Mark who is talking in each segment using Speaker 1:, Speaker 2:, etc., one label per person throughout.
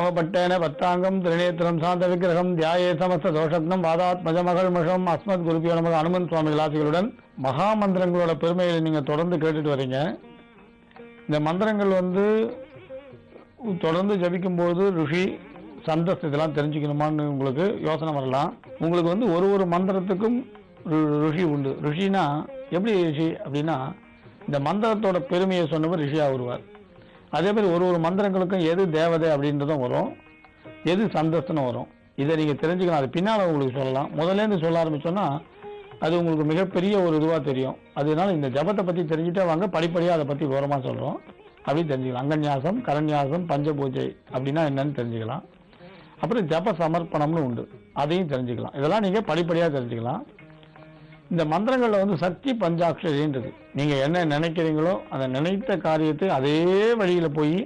Speaker 1: யோகப்பட்டேன பத்தாங்கம் திரிநேத்திரம் சாந்த விக்கிரகம் தியாயே சமஸ்த தோஷத்னம் வாதாத்மஜமகள்மஷம் அஸ்மத் குருபியோ நமக அனுமன் சுவாமிகள் ஆசிகளுடன் மகாமந்திரங்களோட பெருமைகளை நீங்க தொடர்ந்து கேட்டுட்டு வரீங்க. இந்த மந்திரங்கள் தொடர்ந்து ஜபிக்கும்போது ருஷி சந்தஸ் இதெல்லாம் தெரிஞ்சுக்கணுமான்னு உங்களுக்கு யோசனை வரலாம். உங்களுக்கு ஒரு மந்திரத்துக்கும் ருஷி உண்டு. ருஷினா எப்படி ரிஷி அப்படின்னா, இந்த மந்திரத்தோட பெருமையை சொன்னவர் ரிஷியா வருவார். அதே மாதிரி ஒரு மந்திரங்களுக்கும் எது தேவதை அப்படின்றதும் வரும், எது சந்தஸ்துன்னு வரும். இதை நீங்க தெரிஞ்சுக்கலாம். அது பின்னால் உங்களுக்கு சொல்லலாம். முதல்ல சொல்ல ஆரம்பிச்சோன்னா அது உங்களுக்கு மிகப்பெரிய ஒரு இதுவா தெரியும். அதனால இந்த ஜபத்தை பத்தி தெரிஞ்சுட்டே வாங்க, படிப்படியாக அதை பத்தி விவரமா சொல்றோம். அப்படி தெரிஞ்சுக்கலாம். அங்கன்யாசம், கரன்யாசம், பஞ்சபூஜை அப்படின்னா என்னன்னு தெரிஞ்சுக்கலாம். அப்புறம் ஜப சமர்ப்பணம்னு உண்டு, அதையும் தெரிஞ்சுக்கலாம். இதெல்லாம் நீங்க படிப்படியாக தெரிஞ்சுக்கலாம். இந்த மந்திரங்கள்ல சக்தி பஞ்சாட்சரின்றது, நீங்க என்ன நினைக்கிறீங்களோ அந்த நினைத்த காரியத்தை அதே வழியில போய்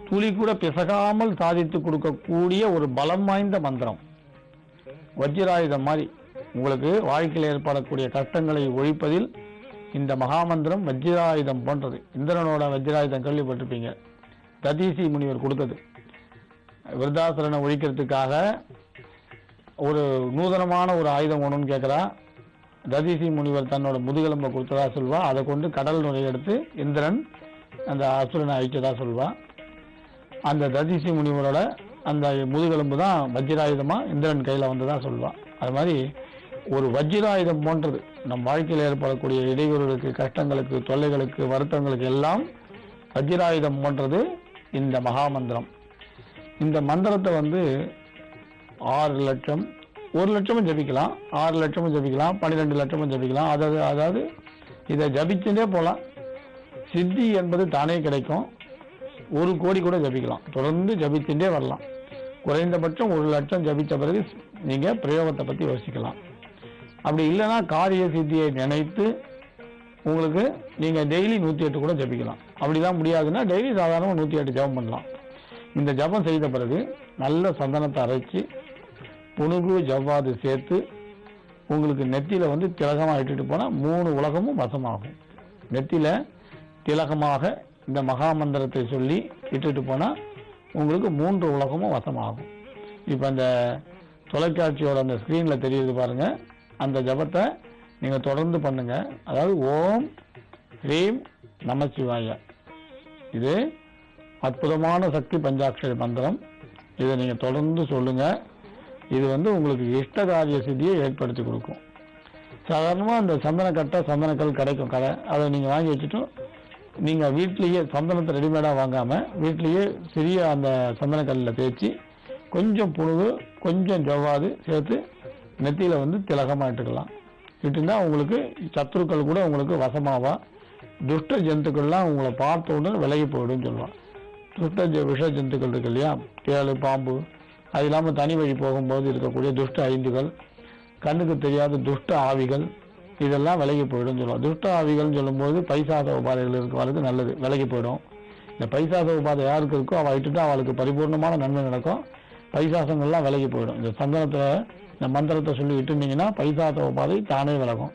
Speaker 1: துளி கூட பிசகாமல் சாதித்து கொடுக்கக்கூடிய ஒரு பலம் வாய்ந்த மந்திரம். வஜ்ராயுதம் மாதிரி உங்களுக்கு வாழ்க்கையில் ஏற்படக்கூடிய கஷ்டங்களை ஒழிப்பதில் இந்த மகாமந்திரம் வஜ்ராயுதம் போன்றது. இந்திரனோட வஜ்ராயுதம் கேள்விப்பட்டிருப்பீங்க, ததீசி முனிவர் கொடுத்தது. விருத்தாசுரனை ஒழிக்கிறதுக்காக ஒரு நூதனமான ஒரு ஆயுதம் ஒண்ணுன்னு கேட்கிறா. ததீசி முனிவர் தன்னோட முதுகெலும்பை கொடுத்ததா சொல்வா. அதை கொண்டு கடல் நுரையை எடுத்து இந்திரன் அந்த அசுரனை அழிச்சதா சொல்வா. அந்த ததீசி முனிவரோட அந்த முதுகெலும்பு தான் வஜ்ராயுதமா இந்திரன் கையில வந்ததா சொல்வா. அது மாதிரி ஒரு வஜ்ராயுதம் போன்றது நம் வாழ்க்கையில் ஏற்படக்கூடிய இடையூறுகளுக்கு, கஷ்டங்களுக்கு, தொல்லைகளுக்கு, வருத்தங்களுக்கு எல்லாம் வஜ்ராயுதம் போன்றது இந்த மகாமந்திரம். இந்த மந்திரத்தை 6 லட்சம், 1 லட்சமும் ஜபிக்கலாம், 6 லட்சமும் ஜபிக்கலாம், 12 லட்சமும் ஜபிக்கலாம். அதாவது இதை ஜபிச்சுட்டே போகலாம். சித்தி என்பது தானே கிடைக்கும். 1 கோடி கூட ஜபிக்கலாம். தொடர்ந்து ஜபிச்சுட்டே வரலாம். குறைந்தபட்சம் 1 லட்சம் ஜபித்த பிறகு நீங்க பிரயோகத்தை பத்தி யோசிக்கலாம். அப்படி இல்லைன்னா காரிய சித்தியை நினைத்து உங்களுக்கு நீங்க டெய்லி 108 கூட ஜபிக்கலாம். அப்படிதான் முடியாதுன்னா டெய்லி சாதாரணமாக 108 ஜபம் பண்ணலாம். இந்த ஜபம் செய்த பிறகு நல்ல சந்தனத்தை அரைச்சி புனுகு ஜவ்வாது சேர்த்து உங்களுக்கு நெத்தியில திலகமா இட்டுட்டு போனா 3 உலகமும் வசமாகும். நெத்தியில திலகமாக இந்த மகாமந்திரத்தை சொல்லி இட்டுட்டு போனா உங்களுக்கு 3 உலகமும் வசமாகும். இப்ப அந்த தொலைக்காட்சியோட அந்த ஸ்கிரீன்ல தெரியுது பாருங்க, அந்த ஜபத்தை நீங்க தொடர்ந்து பண்ணுங்க. அதாவது ஓம் ஹ்ரீம் நமசிவாய, இது அற்புதமான சக்தி பஞ்சாட்சரி மந்திரம். இதை நீங்க தொடர்ந்து சொல்லுங்க. இது உங்களுக்கு இஷ்டகாரிய சித்தியை ஏற்படுத்தி கொடுக்கும். சாதாரணமா அந்த சந்தனக்கல் கிடைக்கும் கடை, அதை நீங்க வாங்கி வச்சுட்டு நீங்க வீட்டிலேயே சந்தனத்தை ரெடிமேடா வாங்காம வீட்டிலேயே சிறிய அந்த சந்தனக்கல்ல தேய்ச்சி கொஞ்சம் புழுகு கொஞ்சம் ஜவ்வாது சேர்த்து நெத்தியில திலகமா இட்டுக்கலாம். இட்டுனா உங்களுக்கு சத்துருக்கள் கூட உங்களுக்கு வசமாவா. துஷ்ட ஜந்துக்கள்லாம் உங்களை பார்த்த உடனே விலகி போயிடும் சொல்லுவான். துஷ்ட விஷ ஜந்துக்கள் இருக்கு இல்லையா, தேளு, பாம்பு, அது இல்லாமல் தனி வழி போகும்போது இருக்கக்கூடிய துஷ்ட ஐந்துகள், கண்ணுக்கு தெரியாத துஷ்ட ஆவிகள், இதெல்லாம் விலகி போயிடும் சொல்லுவாங்க. துஷ்ட ஆவிகள்னு சொல்லும்போது பைசாச உபாதைகள் இருக்கிறவங்களுக்கு நல்லது, விலகி போயிடும். இந்த பைசாச உபாதை யாருக்கு இருக்கோ அவள் விட்டுட்டு அவளுக்கு பரிபூர்ணமான நன்மை நடக்கும். பைசாசங்கள்லாம் விலகி போயிடும். இந்த சந்தனத்தை இந்த மந்திரத்தை சொல்லி விட்டுருந்தீங்கன்னா பைசாச உபாதை தானே விலகும்.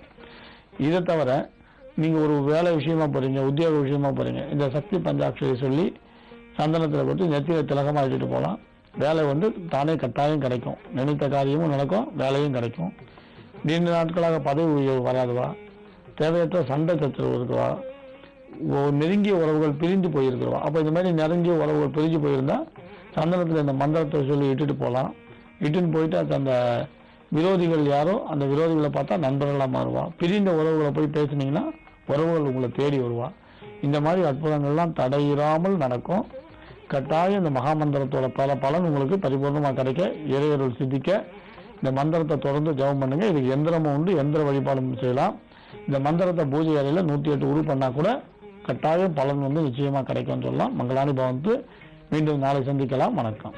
Speaker 1: இதை தவிர நீங்க ஒரு வேலை விஷயமா போறீங்க, உத்தியோக விஷயமா போறீங்க, இந்த சக்தி பஞ்சாட்சரி சொல்லி சந்தனத்தில் கொடுத்து நெத்தியில திலகமா இட்டுட்டு போகலாம். வேலை தானே கட்டாயம் கிடைக்கும். நினைத்த காரியமும் நடக்கும், வேலையும் கிடைக்கும். நீண்ட நாட்களாக பதவி உயர்வு வராதுவா, தேவையற்ற சண்டை சச்சரவு இருக்குவா, நெருங்கிய உறவுகள் பிரிந்து போயிருக்குவா. அப்போ இந்த மாதிரி நெருங்கிய உறவுகள் பிரிஞ்சு போயிருந்தா சந்தனத்தில் இந்த மந்திரத்தை சொல்லி இட்டுட்டு போகலாம். இட்டுன்னு போயிட்டு அந்த விரோதிகள் யாரோ அந்த விரோதிகளை பார்த்தா நண்பர்களாக மாறுவா. பிரிந்த உறவுகளை போய் பேசுனீங்கன்னா உறவுகள் உங்களை தேடி வருவா. இந்த மாதிரி அற்புதங்கள்லாம் தடையிறாமல் நடக்கும். கட்டாயம் இந்த மகாமந்திரத்தோட பலன் உங்களுக்கு பரிபூர்ணமாக கிடைக்க, இறையருள் சித்திக்க இந்த மந்திரத்தை தொடர்ந்து ஜெபம் பண்ணுங்க. இதுக்கு எந்திரமும் உண்டு, எந்திர வழிபாடும் செய்யலாம். இந்த மந்திரத்தை பூஜை அறையில 108 உரு பண்ணா கூட கட்டாயம் பலன் நிச்சயமா கிடைக்கும்னு சொல்லலாம். மங்களானி பவந்து. மீண்டும் நாளை சந்திக்கலாம். வணக்கம்.